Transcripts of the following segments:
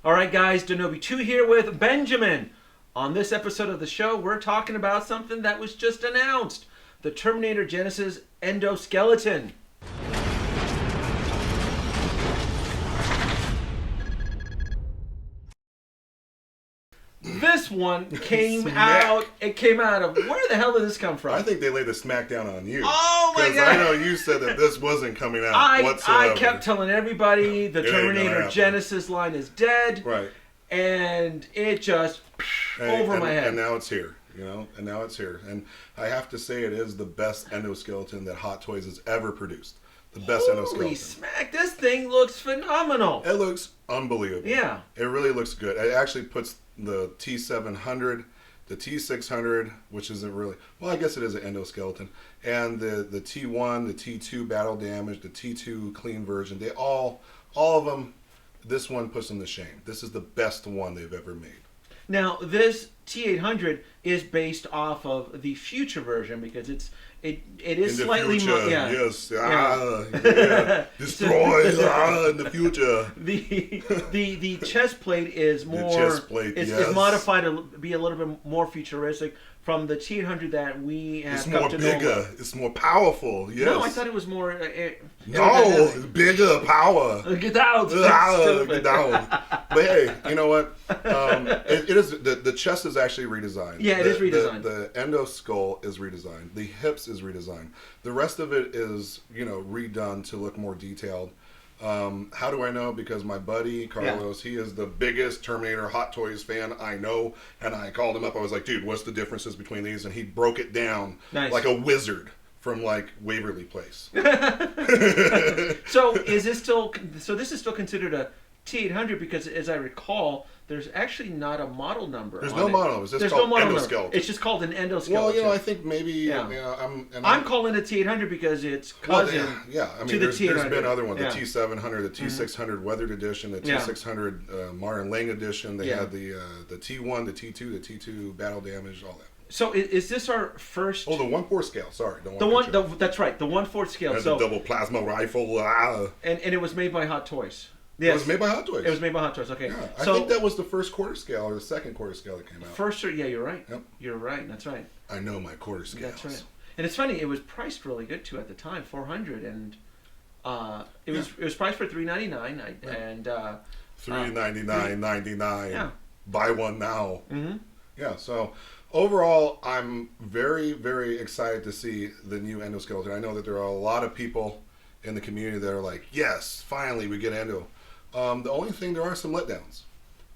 All right, guys, Denobi 2 here with Benjamin. On this episode of the show, we're talking about something that was just announced. The Terminator Genisys Endoskeleton. This one came out. It came out of where the hell did this come from? I think they laid the smackdown on you. Oh my god! Because I know you said that this wasn't coming out whatsoever. I kept telling everybody the Terminator Genisys line is dead. Right. And it just over my head. And now it's here. And now it's here. And I have to say it is the best endoskeleton that Hot Toys has ever produced. The best endoskeleton. Holy smack, this thing looks phenomenal. It looks unbelievable. Yeah. It really looks good. It actually puts the T700, the T600, which isn't really, well, I guess it is an endoskeleton, and the T1, the T2 battle damage, the T2 clean version, they all of them, this one puts them to shame. This is the best one they've ever made. Now, this T800 is based off of the future version because it is in slightly future, more, yeah. Yes, yeah. Destroy in the future. The chest plate is more is modified to be a little bit more futuristic from the T800 that we have. It's more bigger. It's more powerful. Yes. No, I thought it was more. No, bigger power. Get out. Get down. But hey, you know what? It is the chest is actually redesigned. Yeah, it is redesigned. The endo skull is redesigned. The hips is redesigned. The rest of it is redone to look more detailed. How do I know? Because my buddy Carlos, he is the biggest Terminator Hot Toys fan I know, and I called him up. I was like, dude, what's the differences between these? And he broke it down like a wizard from like Waverly Place. So is this still? So this is still considered a T800 because, as I recall, there's actually not a model number. There's no model. It's just called endoskeleton. It's just called an endoskeleton. Well, I think maybe. I'm calling it T800 because it's cousin. I mean, there's been other ones. The T700, the T600 Weathered Edition, the T600 Martin Lang Edition. They had the T1, the T2, the T2 Battle Damage, all that. So is this our first? Oh, the 1/4 scale. Sorry, that's right. The 1/4 scale. So the double plasma rifle. And it was made by Hot Toys. Yes. It was made by Hot Toys. It was made by Hot Toys. Okay. Yeah, I think that was the first quarter scale or the second quarter scale that came out. Yeah, you're right. Yep. You're right. That's right. I know my quarter scales. That's right. And it's funny. It was priced really good too at the time, $400, and it was priced for $399, and $399.99. Yeah. Buy one now. Mm-hmm. Yeah. So overall, I'm very, very excited to see the new endoskeleton. I know that there are a lot of people in the community that are like, yes, finally we get endo. The only thing, there are some letdowns.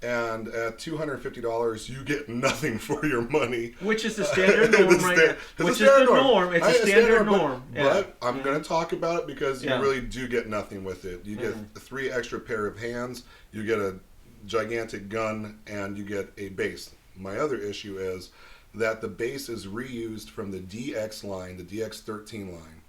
And at $250, you get nothing for your money. Which is the standard norm right now. Which is the norm. It's a standard norm. But I'm going to talk about it because you really do get nothing with it. You get 3 extra pair of hands, you get a gigantic gun, and you get a base. My other issue is that the base is reused from the DX line, the DX13 line.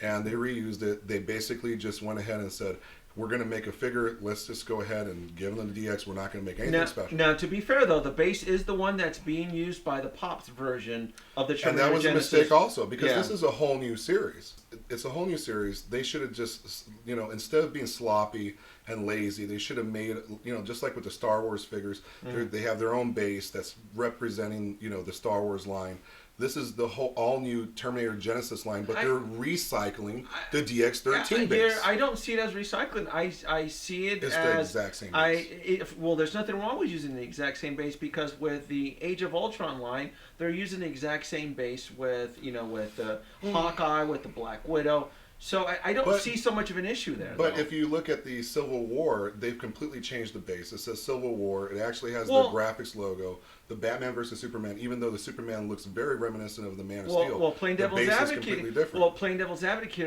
And they reused it. They basically just went ahead and said, we're going to make a figure. Let's just go ahead and give them the DX. We're not going to make anything special. Now, to be fair, though, the base is the one that's being used by the Pops version of the Terminator Genisys. And that was a mistake also, because this is a whole new series. It's a whole new series. They should have just, instead of being sloppy and lazy, they should have made, just like with the Star Wars figures, they have their own base that's representing, the Star Wars line. This is the whole all-new Terminator Genisys line, but they're recycling the DX13 base. I don't see it as recycling. I see it as the exact same base. Well, there's nothing wrong with using the exact same base because with the Age of Ultron line, they're using the exact same base with the Hawkeye, with the Black Widow. So I don't see so much of an issue there. But if you look at the Civil War, they've completely changed the base. It says Civil War. It actually has the graphics logo. The Batman versus Superman, even though the Superman looks very reminiscent of the Man of Steel. Well, playing devil's advocate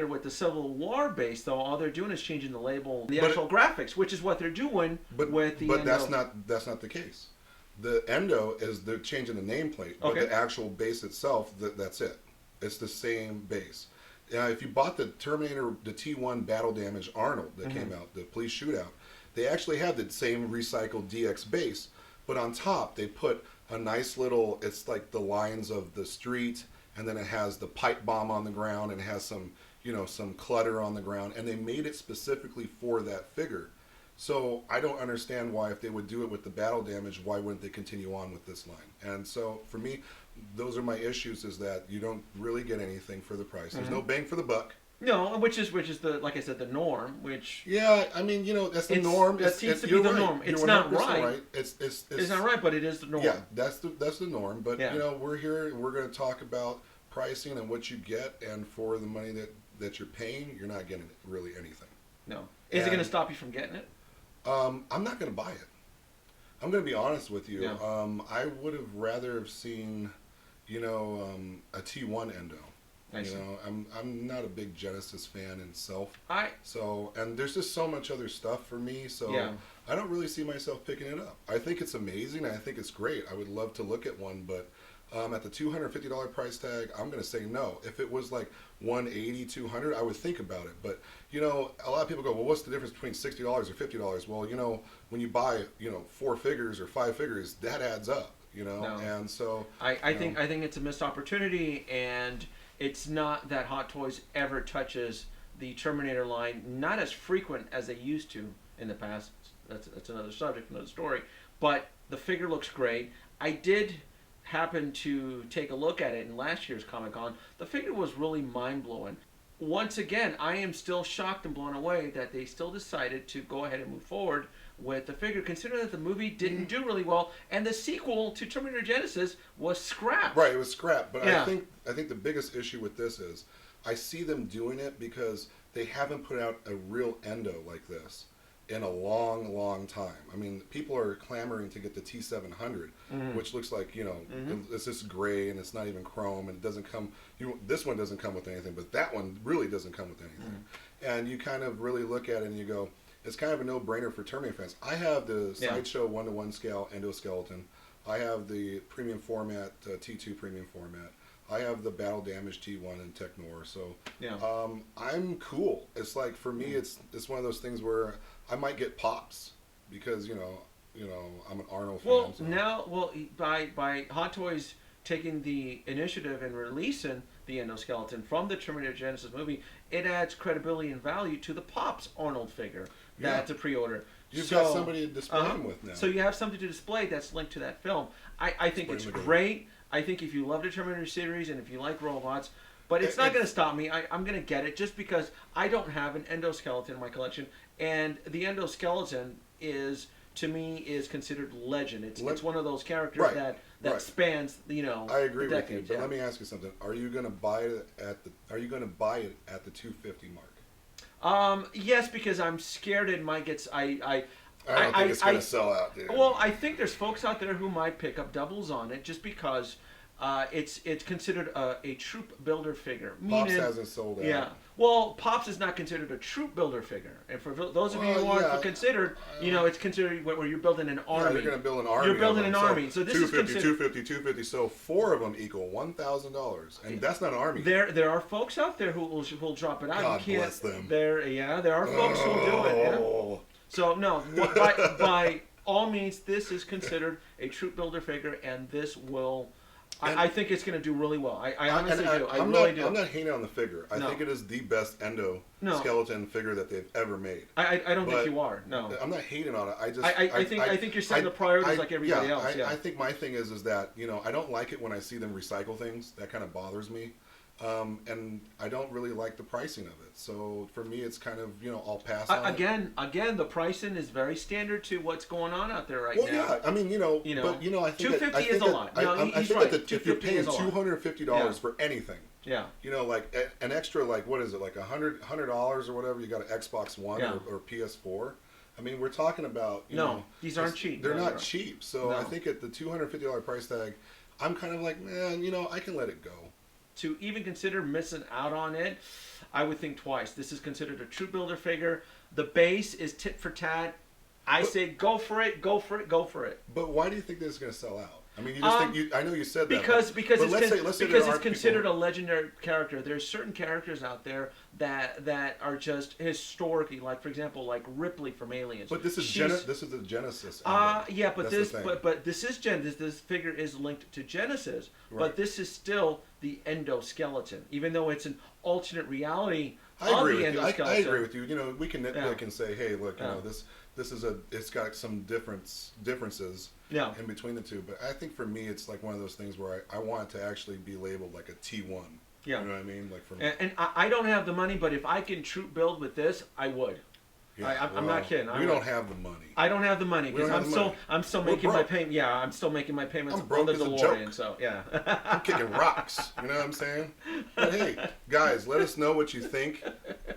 with the Civil War base, though, all they're doing is changing the label, the actual graphics, which is what they're doing with the. But that's not the case. The Endo is they're changing the nameplate, but the actual base itself, that's it. It's the same base. If you bought the Terminator, the T1 Battle Damage Arnold that came out, the police shootout, they actually have the same recycled DX base, but on top they put a nice little, it's like the lines of the street, and then it has the pipe bomb on the ground, and it has some, some clutter on the ground, and they made it specifically for that figure. So I don't understand why, if they would do it with the battle damage, why wouldn't they continue on with this line? And so for me, those are my issues, is that you don't really get anything for the price. There's no bang for the buck. No, which is the, like I said, the norm. Which, yeah, I mean, that's the norm. That seems to be the norm. It's not right. It's not right, but it is the norm. Yeah, that's the norm. But we're here. We're going to talk about pricing and what you get, and for the money that you're paying, you're not getting really anything. No. Is it going to stop you from getting it? I'm not going to buy it. I'm going to be honest with you. Yeah. I would have rather have seen, a T1 Endo. I'm not a big Genisys fan itself. And there's just so much other stuff for me. So I don't really see myself picking it up. I think it's amazing. I think it's great. I would love to look at one, but at the $250 price tag, I'm going to say no. If it was like $180, $200, I would think about it. But a lot of people go, well, what's the difference between $60 or $50? Well, when you buy 4 figures or 5 figures, that adds up. No. And so I think it's a missed opportunity, and it's not that Hot Toys ever touches the Terminator line, not as frequent as they used to in the past. That's another subject, another story. But the figure looks great. I did happen to take a look at it in last year's Comic-Con. The figure was really mind-blowing. Once again, I am still shocked and blown away that they still decided to go ahead and move forward with the figure, considering that the movie didn't do really well, and the sequel to Terminator Genisys was scrapped. Right, it was scrapped. But I think the biggest issue with this is I see them doing it because they haven't put out a real Endo like this in a long, long time. I mean, people are clamoring to get the T700, which looks like, it's just gray and it's not even chrome, and it doesn't come, this one doesn't come with anything, but that one really doesn't come with anything. And you kind of really look at it and you go, it's kind of a no-brainer for Terminator fans. I have the Sideshow 1-to-1 scale Endoskeleton. I have the premium format, T2 premium format. I have the Battle Damage T1 and Technor. So I'm cool. It's like, for me, it's one of those things where I might get pops because, I'm an Arnold fan. By Hot Toys taking the initiative and releasing the Endoskeleton from the Terminator Genisys movie, it adds credibility and value to the Pops Arnold figure that's a pre-order. You've got somebody to display him with now. So you have something to display that's linked to that film. I think it's great. I think if you love the Terminator series and if you like robots, but it's not going to stop me. I'm going to get it just because I don't have an Endoskeleton in my collection, and the Endoskeleton to me is considered legend. It's one of those characters that spans I agree with you, but let me ask you something. Are you going to buy it at the $250 mark? Yes, because I'm scared it might get. I don't think it's going to sell out, dude. Well, I think there's folks out there who might pick up doubles on it just because it's considered a troop builder figure. Pops hasn't sold out. Yeah. Well, Pops is not considered a troop builder figure, and for those of you who aren't considered, it's considered where you're building an army. Yeah, you're going to build an army. You're building an army. So this 250, is considered 250. So 4 of them equal $1,000, and that's not an army. There are folks out there who will drop it out. God bless them. There are folks who will do it. Yeah. So no, by all means, this is considered a troop builder figure, and this will. I think it's going to do really well. I honestly do. I really do. I'm not hating on the figure. I think it is the best skeleton figure that they've ever made. I don't think you are. No. I'm not hating on it. I think you're setting the priorities like everybody else. I think my thing is that I don't like it when I see them recycle things. That kind of bothers me. And I don't really like the pricing of it. So for me, it's kind of, I'll pass on Again, the pricing is very standard to what's going on out there right now. Well, yeah, I mean, but I think $250 is a lot. I think that if you're paying $250 for anything, like an extra, like, what is it, like $100 or whatever, you got an Xbox One or PS4. I mean, we're talking about, these aren't cheap. They're not cheap. So I think at the $250 price tag, I'm kind of like, man, I can let it go. To even consider missing out on it, I would think twice. This is considered a troop builder figure. The base is tit for tat. I say go for it, go for it, go for it. But why do you think this is going to sell out? I mean, you just think I know you said because that. Because it's considered people. A legendary character. There's certain characters out there that are just historically, like for example, like Ripley from Aliens. But this is this is the Genisys. But this is This figure is linked to Genisys, but this is still the Endoskeleton, even though it's an alternate reality. I agree with you. We can nitpick and say, hey, look, it's got some differences in between the two. But I think for me, it's like one of those things where I want it to actually be labeled like a T1. Yeah. You know what I mean? Like and I don't have the money, but if I can troop build with this, I would. Yeah, I'm not kidding. We don't have the money. I don't have the money because I'm still making my payment. Yeah, I'm still making my payments on the DeLorean. So yeah, I'm kicking rocks. You know what I'm saying? But hey, guys, let us know what you think.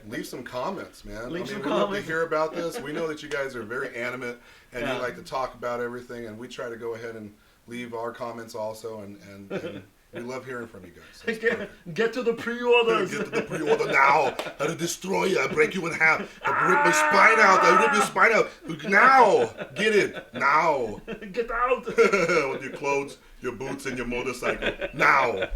Leave some comments, man. We'd love to hear about this. We know that you guys are very animate and you like to talk about everything, and we try to go ahead and leave our comments also, and we love hearing from you guys. Get to the pre-orders. Get to the pre-order now. I'll destroy you. I'll break you in half. I'll rip my spine out. I'll rip your spine out. Now. Get it. Now. Get out. With your clothes, your boots, and your motorcycle. Now.